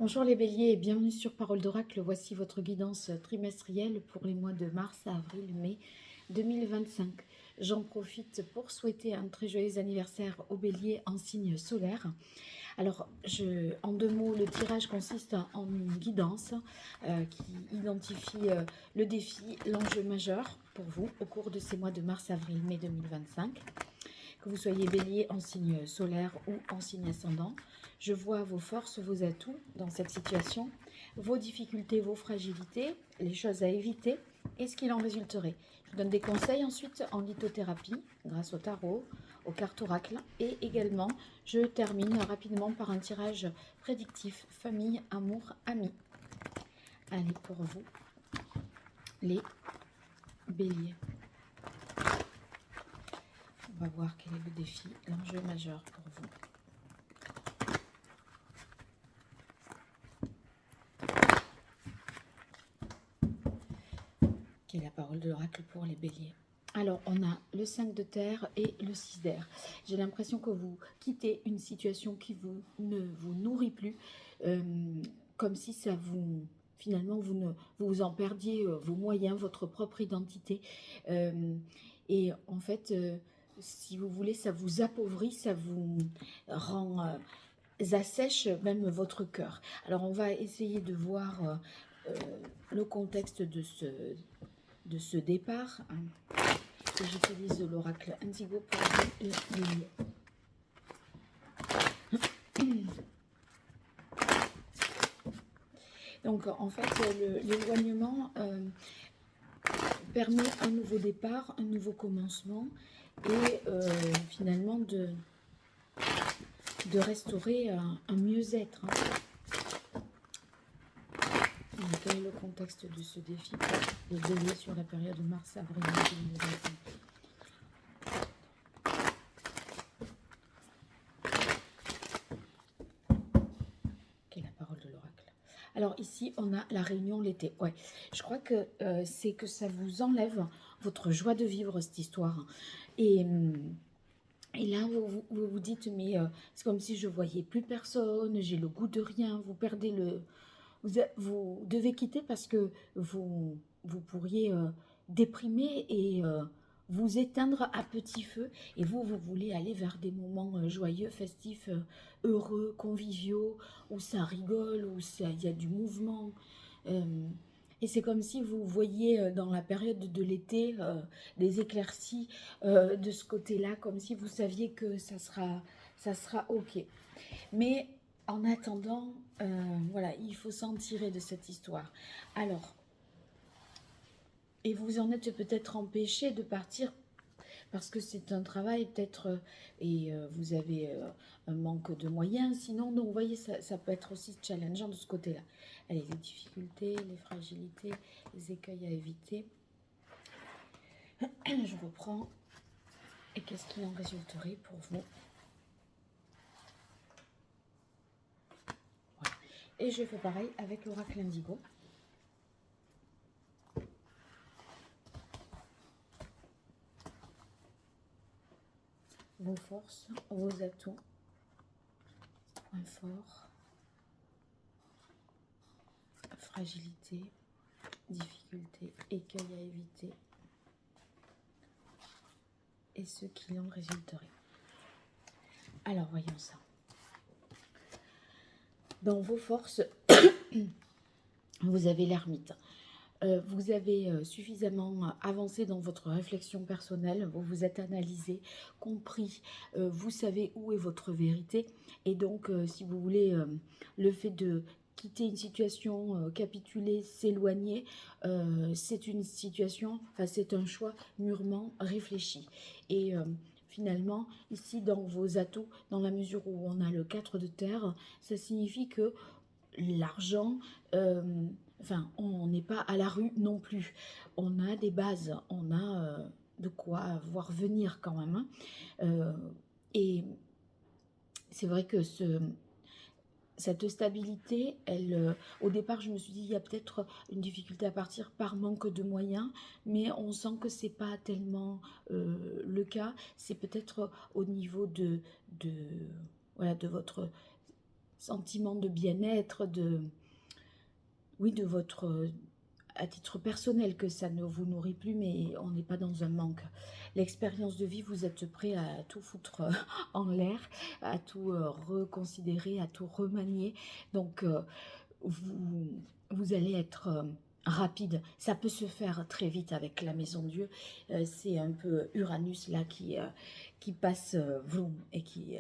Bonjour les béliers et bienvenue sur Parole d'Oracle. Voici votre guidance trimestrielle pour les mois de mars, avril, mai 2025. J'en profite pour souhaiter un très joyeux anniversaire aux béliers en signe solaire. Alors, en deux mots, le tirage consiste en une guidance qui identifie le défi, l'enjeu majeur pour vous au cours de ces mois de mars, avril, mai 2025. Que vous soyez bélier en signe solaire ou en signe ascendant, je vois vos forces, vos atouts dans cette situation, vos difficultés, vos fragilités, les choses à éviter et ce qu'il en résulterait. Je vous donne des conseils ensuite en lithothérapie grâce au tarot, aux cartes oracles et également je termine rapidement par un tirage prédictif famille, amour, amis. Allez pour vous les béliers. On va voir quel est le défi, l'enjeu majeur pour vous. Quelle est la parole de l'oracle pour les béliers? Alors, on a le 5 de terre et le 6 d'air. J'ai l'impression que vous quittez une situation qui ne vous nourrit plus, comme si ça vous... Finalement, vous en perdiez vos moyens, votre propre identité. Et en fait, si vous voulez, ça vous appauvrit, ça vous rend... assèche même votre cœur. Alors, on va essayer de voir le contexte de ce départ. J'utilise l'oracle Indigo pour les béliers. Donc en fait l'éloignement permet un nouveau départ, un nouveau commencement et finalement de restaurer un mieux-être. Quel est le contexte de ce défi pour les béliers sur la période de mars-avril 2025? Alors ici, on a la réunion l'été. Ouais, je crois que c'est que ça vous enlève votre joie de vivre, cette histoire. Et là, vous dites, mais c'est comme si je voyais plus personne, j'ai le goût de rien, vous perdez le... Vous devez quitter parce que vous pourriez déprimer et vous éteindre à petit feu. Et vous voulez aller vers des moments joyeux, festifs, heureux, conviviaux, où ça rigole, où il y a du mouvement. Et c'est comme si vous voyiez dans la période de l'été des éclaircies de ce côté-là, comme si vous saviez que ça sera OK. Mais en attendant, voilà, il faut s'en tirer de cette histoire. Alors, et vous en êtes peut-être empêché de partir parce que c'est un travail peut-être et vous avez un manque de moyens. Sinon, donc, vous voyez, ça peut être aussi challengeant de ce côté-là. Allez, les difficultés, les fragilités, les écueils à éviter. Je reprends. Et qu'est-ce qu'il en résulterait pour vous? Voilà. Et je fais pareil avec l'oracle Indigo. Vos forces, vos atouts, points forts, fragilité, difficulté, écueil à éviter et ce qui en résulterait. Alors voyons ça. Dans vos forces, vous avez l'ermite. Vous avez suffisamment avancé dans votre réflexion personnelle, vous vous êtes analysé, compris, vous savez où est votre vérité. Et donc, si vous voulez, le fait de quitter une situation, capituler, s'éloigner, c'est une situation, enfin c'est un choix mûrement réfléchi. Et finalement, ici dans vos atouts, dans la mesure où on a le 4 de terre, ça signifie que l'argent... Enfin, on n'est pas à la rue non plus. On a des bases, on a de quoi voir venir quand même. Et c'est vrai que cette stabilité, au départ, je me suis dit, il y a peut-être une difficulté à partir par manque de moyens, mais on sent que ce n'est pas tellement le cas. C'est peut-être au niveau voilà, de votre sentiment de bien-être, oui, de votre, à titre personnel, que ça ne vous nourrit plus, mais on n'est pas dans un manque. L'expérience de vie, vous êtes prêt à tout foutre en l'air, à tout reconsidérer, à tout remanier. Donc, vous allez être rapide. Ça peut se faire très vite avec la Maison Dieu. C'est un peu Uranus là qui passe vroom, et qui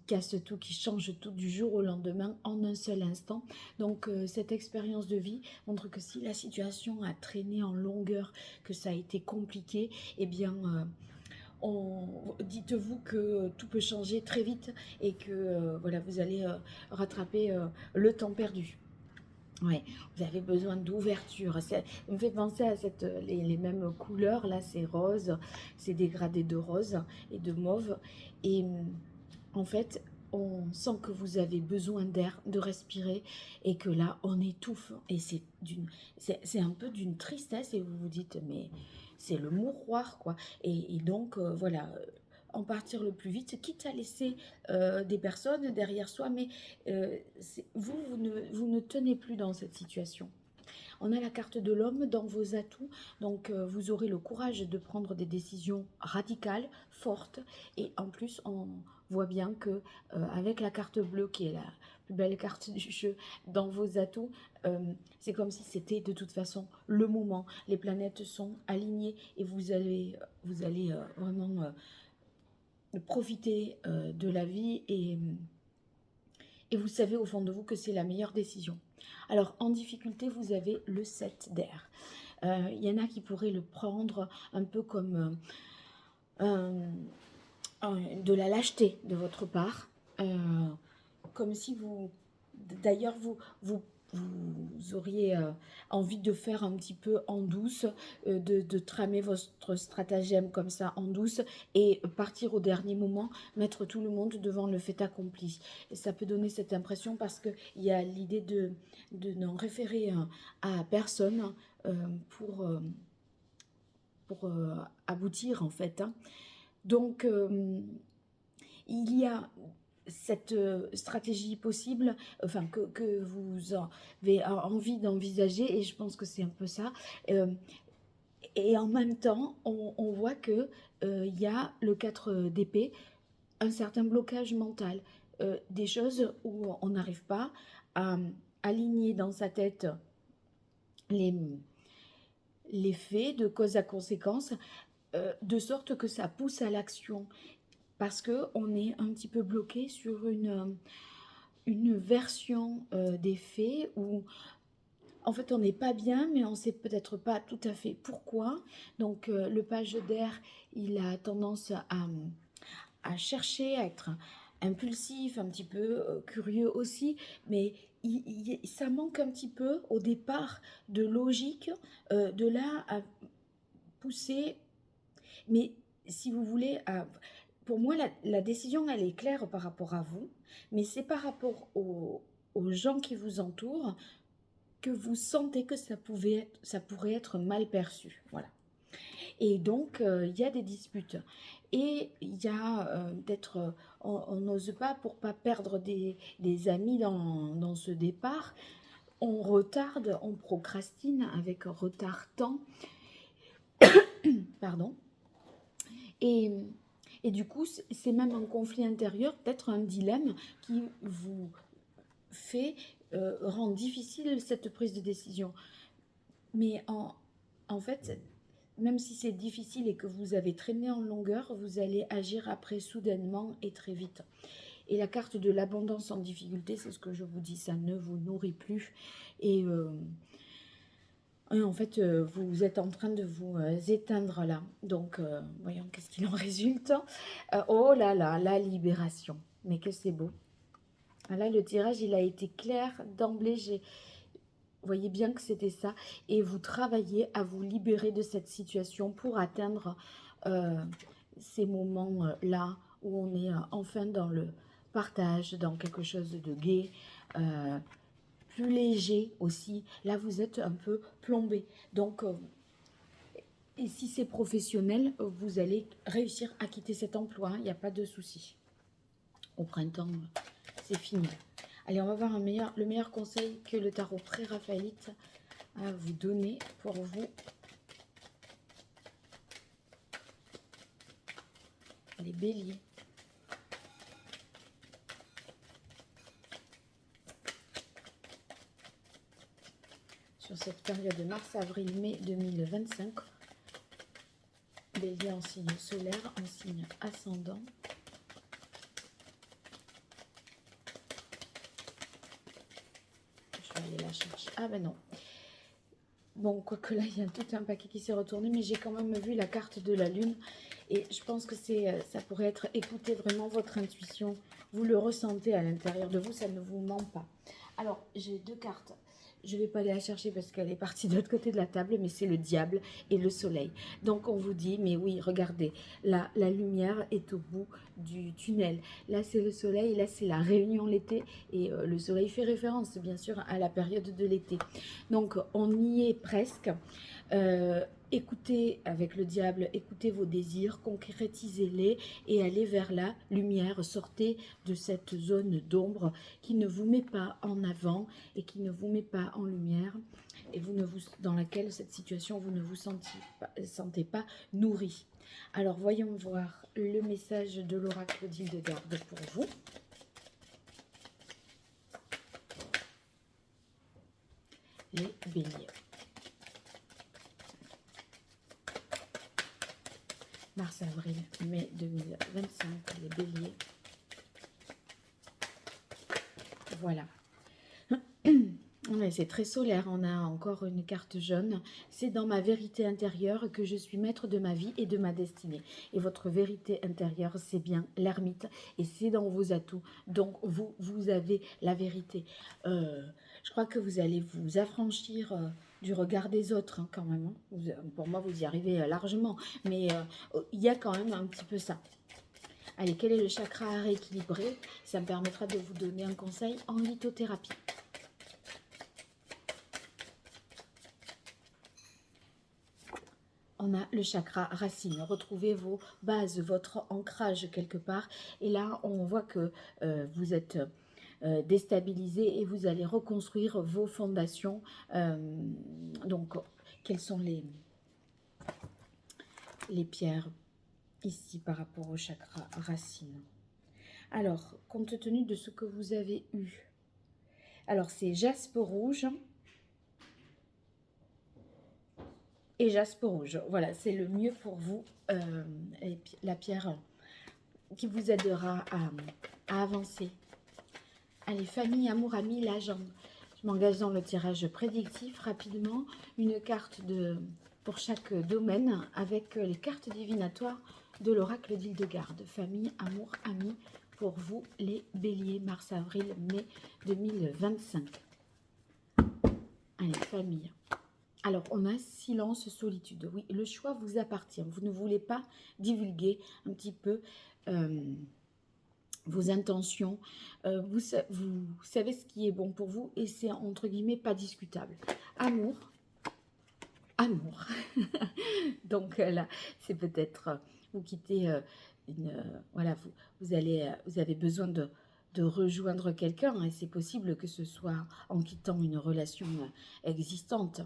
casse tout, qui change tout du jour au lendemain en un seul instant. Donc cette expérience de vie montre que si la situation a traîné en longueur, que ça a été compliqué, eh bien dites-vous que tout peut changer très vite et que voilà, vous allez rattraper le temps perdu. Ouais, vous avez besoin d'ouverture. Ça me fait penser à les mêmes couleurs. Là, c'est rose, c'est dégradé de rose et de mauve. Et en fait, on sent que vous avez besoin d'air, de respirer, et que là, on étouffe. Et c'est un peu d'une tristesse, et vous vous dites, mais c'est le mouroir, quoi. Et donc, voilà, en partir le plus vite, quitte à laisser des personnes derrière soi, mais vous ne tenez plus dans cette situation. On a la carte de l'homme dans vos atouts, donc vous aurez le courage de prendre des décisions radicales, fortes, et en plus on voit bien que avec la carte bleue qui est la plus belle carte du jeu dans vos atouts, c'est comme si c'était de toute façon le moment. Les planètes sont alignées et vous allez vraiment profiter de la vie et vous savez au fond de vous que c'est la meilleure décision. Alors, en difficulté, vous avez le 7 d'air. Il y en a qui pourraient le prendre un peu comme de la lâcheté de votre part. Comme si vous... D'ailleurs, vous auriez envie de faire un petit peu en douce, de tramer votre stratagème comme ça en douce et partir au dernier moment, mettre tout le monde devant le fait accompli. Et ça peut donner cette impression parce qu'il y a l'idée de n'en référer à personne pour aboutir en fait. Hein. Donc, il y a cette stratégie possible, enfin que vous avez envie d'envisager, et je pense que c'est un peu ça. Et en même temps, on voit que il y a le 4 d'épée, un certain blocage mental, des choses où on n'arrive pas à aligner dans sa tête les faits de cause à conséquence, de sorte que ça pousse à l'action. Parce qu'on est un petit peu bloqué sur une version des faits où en fait on n'est pas bien, mais on ne sait peut-être pas tout à fait pourquoi. Donc le page d'air, il a tendance à chercher, à être impulsif, un petit peu curieux aussi, mais ça manque un petit peu au départ de logique, de là à pousser, mais si vous voulez, pour moi, la décision, elle est claire par rapport à vous, mais c'est par rapport aux gens qui vous entourent que vous sentez que ça pourrait être mal perçu. Voilà. Et donc, il y a des disputes. Et il y a peut-être, on n'ose pas pour pas perdre des amis dans ce départ. On retarde, on procrastine avec retard-temps. Pardon. Et du coup, c'est même un conflit intérieur, peut-être un dilemme qui vous fait rendre difficile cette prise de décision. Mais en fait, même si c'est difficile et que vous avez traîné en longueur, vous allez agir après soudainement et très vite. Et la carte de l'abondance en difficulté, c'est ce que je vous dis, ça ne vous nourrit plus. Et en fait, vous êtes en train de vous éteindre là. Donc, voyons qu'est-ce qu'il en résulte. Oh là là, la libération. Mais que c'est beau. Là, le tirage, il a été clair d'emblée. Vous voyez bien que c'était ça. Et vous travaillez à vous libérer de cette situation pour atteindre ces moments-là où on est enfin dans le partage, dans quelque chose de gai, plus léger aussi. Là, vous êtes un peu plombé. Donc, et si c'est professionnel, vous allez réussir à quitter cet emploi. Il n'y a pas de souci. Au printemps, c'est fini. Allez, on va voir le meilleur conseil que le tarot pré-raphaélite à vous donner pour vous. Les béliers. Sur cette période de mars, avril, mai 2025. Bélier en signe solaire, en signe ascendant. Je vais aller la chercher. Ah ben non. Bon, quoique là, il y a tout un paquet qui s'est retourné, mais j'ai quand même vu la carte de la lune. Et je pense que ça pourrait être écouter vraiment votre intuition. Vous le ressentez à l'intérieur de vous, ça ne vous ment pas. Alors, j'ai deux cartes. Je ne vais pas aller la chercher parce qu'elle est partie de l'autre côté de la table, mais c'est le diable et le soleil. Donc, on vous dit, mais oui, regardez, la lumière est au bout du tunnel. Là, c'est le soleil, là, c'est la réunion l'été. Et le soleil fait référence, bien sûr, à la période de l'été. Donc, on y est presque. Écoutez avec le diable, écoutez vos désirs, concrétisez-les et allez vers la lumière. Sortez de cette zone d'ombre qui ne vous met pas en avant et qui ne vous met pas en lumière et dans laquelle cette situation vous ne vous sentez pas nourri. Alors voyons voir le message de l'oracle d'Hildegarde pour vous. Les béliers. Mars, avril, mai 2025, les béliers. Voilà. C'est très solaire, on a encore une carte jaune. C'est dans ma vérité intérieure que je suis maître de ma vie et de ma destinée. Et votre vérité intérieure, c'est bien l'ermite et c'est dans vos atouts. Donc, vous avez la vérité. Je crois que vous allez vous affranchir du regard des autres quand même. Pour moi, vous y arrivez largement. Mais il y a quand même un petit peu ça. Allez, quel est le chakra à rééquilibrer? Ça me permettra de vous donner un conseil en lithothérapie. On a le chakra racine. Retrouvez vos bases, votre ancrage quelque part. Et là, on voit que vous êtes déstabilisé et vous allez reconstruire vos fondations. Donc, quelles sont les pierres ici par rapport au chakra racine? Alors, compte tenu de ce que vous avez eu, alors c'est jaspe rouge et jaspe rouge. Voilà, c'est le mieux pour vous, la pierre qui vous aidera à avancer. Allez, famille, amour, amis, l'agent. Je m'engage dans le tirage prédictif rapidement. Une carte pour chaque domaine avec les cartes divinatoires de l'oracle d'Hildegarde. Famille, amour, amis, pour vous les béliers, mars, avril, mai 2025. Allez, famille. Alors, on a silence, solitude. Oui, le choix vous appartient. Vous ne voulez pas divulguer un petit peu vos intentions. Vous savez ce qui est bon pour vous et c'est entre guillemets pas discutable. Amour. Amour. Donc là, c'est peut-être vous quittez voilà, vous avez besoin de rejoindre quelqu'un et c'est possible que ce soit en quittant une relation existante.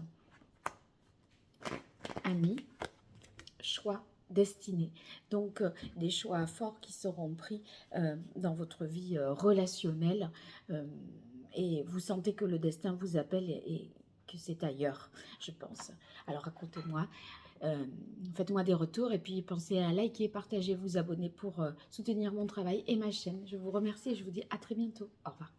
Amis, choix, destinée. Donc, des choix forts qui seront pris dans votre vie relationnelle et vous sentez que le destin vous appelle et que c'est ailleurs, je pense. Alors, racontez-moi, faites-moi des retours et puis pensez à liker, partager, vous abonner pour soutenir mon travail et ma chaîne. Je vous remercie et je vous dis à très bientôt. Au revoir.